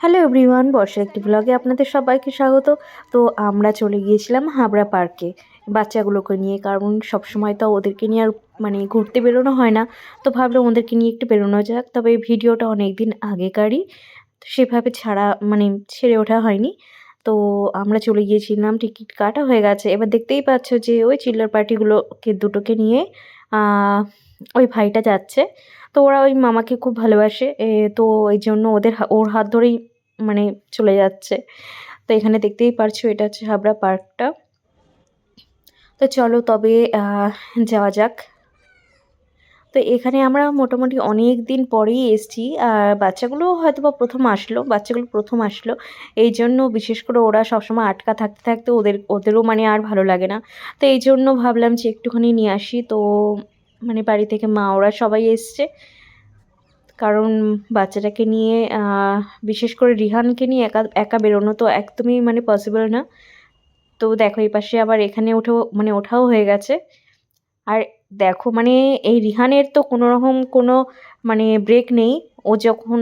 Hello everyone, বর্ষার একটি ব্লগে আপনাদের সবাইকে স্বাগত। তো আমরা চলে গিয়েছিলাম হাবড়া পার্কে বাচ্চাগুলোকে নিয়ে, কারণ সবসময় তো ওদেরকে নিয়ে আর ঘুরতে বেরোনো হয় না। তো ভাবলাম ওদেরকে নিয়ে একটু বেরোনো যাক। তবে এই ভিডিওটা অনেক দিন আগেকারই, তো সেভাবে ছেড়ে ওঠা হয়নি। তো আমরা চলে গিয়েছিলাম, টিকিট কাটা হয়ে গেছে। এবার দেখতেই পাচ্ছ যে ওই চিল্লার পার্টিগুলোকে দুটোকে নিয়ে ওই ভাইটা যাচ্ছে। তো ওরা ওই মামাকে খুব ভালোবাসে, তো এই জন্য ওর হাত ধরেই মানে চলে যাচ্ছে। তো এখানে দেখতেই পারছো এটা হচ্ছে হাবড়া পার্কটা। তো চলো তবে যাওয়া যাক। তো এখানে আমরা মোটামুটি অনেক দিন পরেই এসেছি। আর বাচ্চাগুলো প্রথম আসলো, এই জন্য বিশেষ করে ওরা সবসময় আটকা থাকতে থাকতে ওদেরও আর ভালো লাগে না। তো এই জন্য ভাবলাম যে একটুখানি নিয়ে আসি। তো বাড়ি থেকে মা ওরা সবাই এসছে, কারণ বাচ্চাটাকে নিয়ে বিশেষ করে রিহানকে নিয়ে একা একা বেরোনো তো একদমই পসিবল না। তো দেখো এই পাশে আবার এখানে ওঠাও হয়ে গেছে। আর দেখো এই রিহানের তো কোনো রকম কোনো ব্রেক নেই। ও যখন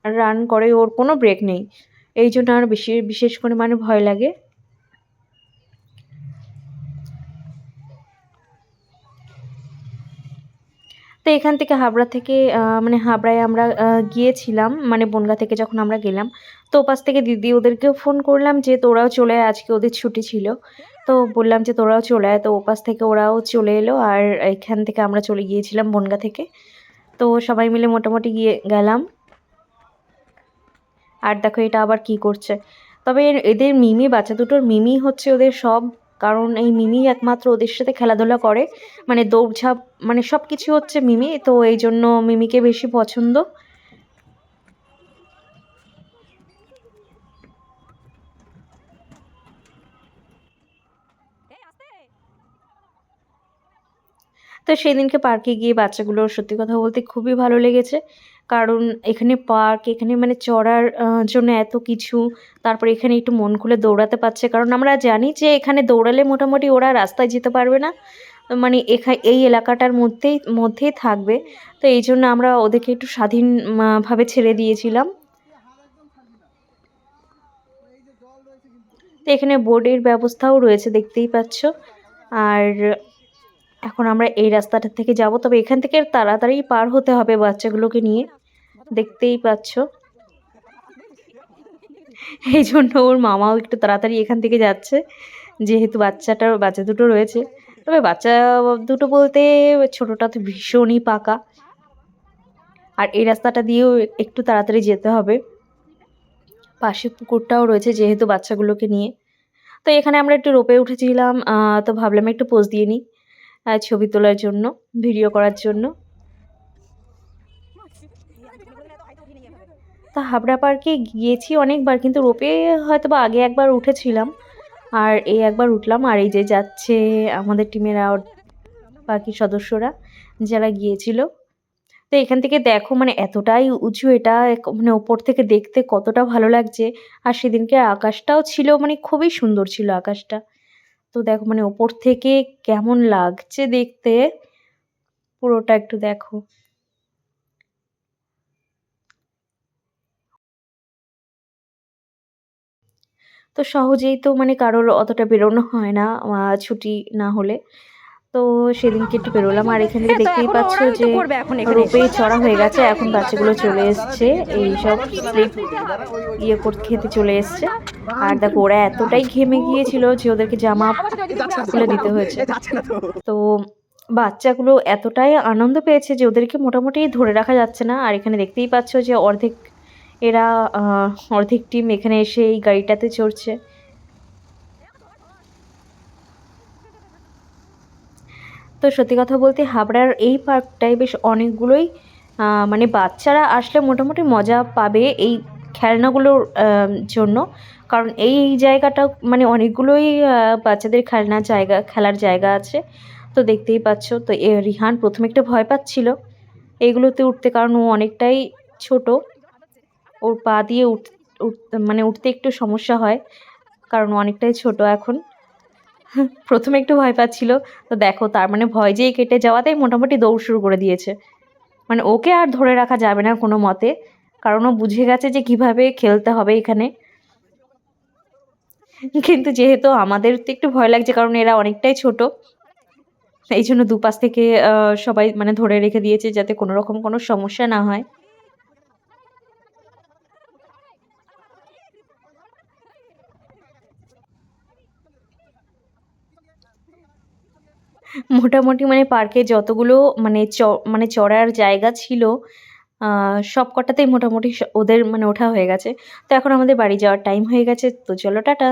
রান করে ওর কোনো ব্রেক নেই, এই জন্য আর বিশেষ করে ভয় লাগে। তো এখান থেকে হাবড়া থেকে হাবড়ায় আমরা গিয়েছিলাম, বনগাঁ থেকে যখন আমরা গেলাম। তো ওপাশ থেকে দিদি ওদেরকেও ফোন করলাম যে তোরাও চলে আয়, আজকে ওদের ছুটি ছিল। তো বললাম যে তোরাও চলে আয়। তো ওপাশ থেকে ওরাও চলে এলো, আর এখান থেকে আমরা চলে গিয়েছিলাম বনগাঁ থেকে। তো সবাই মিলে মোটামুটি গিয়ে গেলাম। আর দেখো এটা আবার কি করছে। তবে এদের বাচ্চা দুটোর মিমি হচ্ছে ওদের সব। কারণ এই মিমি একমাত্র ওদের সাথে খেলাধুলা করে, দৌড়ঝাঁপ সব কিছু হচ্ছে মিমি। তো এই জন্য মিমিকে বেশি পছন্দ। তো সেদিনকে পার্কে গিয়ে বাচ্চাগুলোর সত্যি কথা বলতে খুবই ভালো লেগেছে। কারণ এখানে পার্ক, এখানে চড়ার জন্য এত কিছু। তারপরে এখানে একটু মন খুলে দৌড়াতে পারছে, কারণ আমরা জানি যে এখানে দৌড়ালে মোটামুটি ওরা রাস্তায় যেতে পারবে না, এই এলাকাটার মধ্যেই থাকবে। তো এই জন্য আমরা ওদেরকে একটু স্বাধীন ভাবে ছেড়ে দিয়েছিলাম। তো এখানে বোর্ডের ব্যবস্থাও রয়েছে, দেখতেই পাচ্ছ। আর এখন আমরা এই রাস্তাটা থেকে যাব, তবে এখান থেকে তাড়াতাড়ি পার হতে হবে বাচ্চাগুলোকে নিয়ে, দেখতেই পাচ্ছ। এই জন্য ওর মামাও একটু তাড়াতাড়ি এখান থেকে যাচ্ছে, যেহেতু বাচ্চা দুটো রয়েছে। তবে বাচ্চা দুটো বলতে ছোটটা তো ভীষণই পাকা। আর এই রাস্তাটা দিয়েও একটু তাড়াতাড়ি যেতে হবে। পাশে পুকুরটাও রয়েছে যেহেতু বাচ্চাগুলোকে নিয়ে। তো এখানে আমরা একটু রোপে উঠেছিলাম, তো ভাবলাম একটু পোজ দিয়ে নিই ছবি তোলার জন্য, ভিডিও করার জন্য। তা হাবড়া পার্কে গিয়েছি অনেকবার, কিন্তু রোপে হয়তো বা আগে একবার উঠেছিলাম, আর এই একবার উঠলাম। আর এই যে যাচ্ছে আমাদের টিমের বাকি সদস্যরা যারা গিয়েছিল। তো এখান থেকে দেখো এতটাই উঁচু এটা, ওপর থেকে দেখতে কতটা ভালো লাগছে। আর সেদিনকে আকাশটাও ছিল খুবই সুন্দর ছিল আকাশটা। তো দেখো ওপর থেকে কেমন লাগছে দেখতে, পুরোটা একটু দেখো। তো সহজেই তো কারোর অতটা বেরোনো হয় না ছুটি না হলে। তো সেদিনকে একটু বেরোলাম। আর এখান থেকে দেখতেই পাচ্ছ যে রোপে চড়া হয়ে গেছে, এখন বাচ্চাগুলো চলে এসছে এইসব স্লিপ করতে খেতে চলে এসছে। আর দেখো ওরা এতটাই ঘেমে গিয়েছিল যে ওদেরকে জামা খুলে দিতে হয়েছে। তো বাচ্চাগুলো এতটাই আনন্দ পেয়েছে যে ওদেরকে মোটামুটি ধরে রাখা যাচ্ছে না। আর এখানে দেখতেই পাচ্ছ যে এরা অর্ধেক টিম এখানে এসে এই গাড়িটাতে চড়ছে। তো সত্যি কথা বলতে হাবড়ার এই পার্কটায় বেশ অনেকগুলোই বাচ্চারা আসলে মোটামুটি মজা পাবে এই খেলনাগুলোর জন্য। কারণ এই জায়গাটা অনেকগুলোই বাচ্চাদের খেলার জায়গা আছে। তো দেখতেই পাচ্ছ। তো রিহান প্রথমে একটু ভয় পাচ্ছিল এইগুলোতে উঠতে, কারণ ও অনেকটাই ছোট, ওর পা দিয়ে উঠতে একটু সমস্যা হয়, কারণ অনেকটাই ছোট এখন। প্রথমে একটু ভয় পাচ্ছিল। তো দেখো তার ভয় যেই কেটে যাওয়াতেই মোটামুটি দৌড় শুরু করে দিয়েছে। ওকে আর ধরে রাখা যাবে না কোনো মতে। কারণ ও বুঝে গেছে যে কিভাবে খেলতে হবে এখানে। কিন্তু যেহেতু আমাদের তো একটু ভয় লাগছে কারণ এরা অনেকটাই ছোট। এইজন্য দুপাশ থেকে সবাই মানে ধরে রেখে দিয়েছে যাতে কোনরকম কোনো সমস্যা না হয়। মোটামুটি মানে পার্কে যতগুলো মানে মানে চড়ার জায়গা ছিল, আ সবকটাতেই মোটামুটি ওদের মানে ওঠা হয়ে গেছে। তো এখন আমাদের বাড়ি যাওয়ার টাইম হয়ে গেছে। তো চলো টাটা।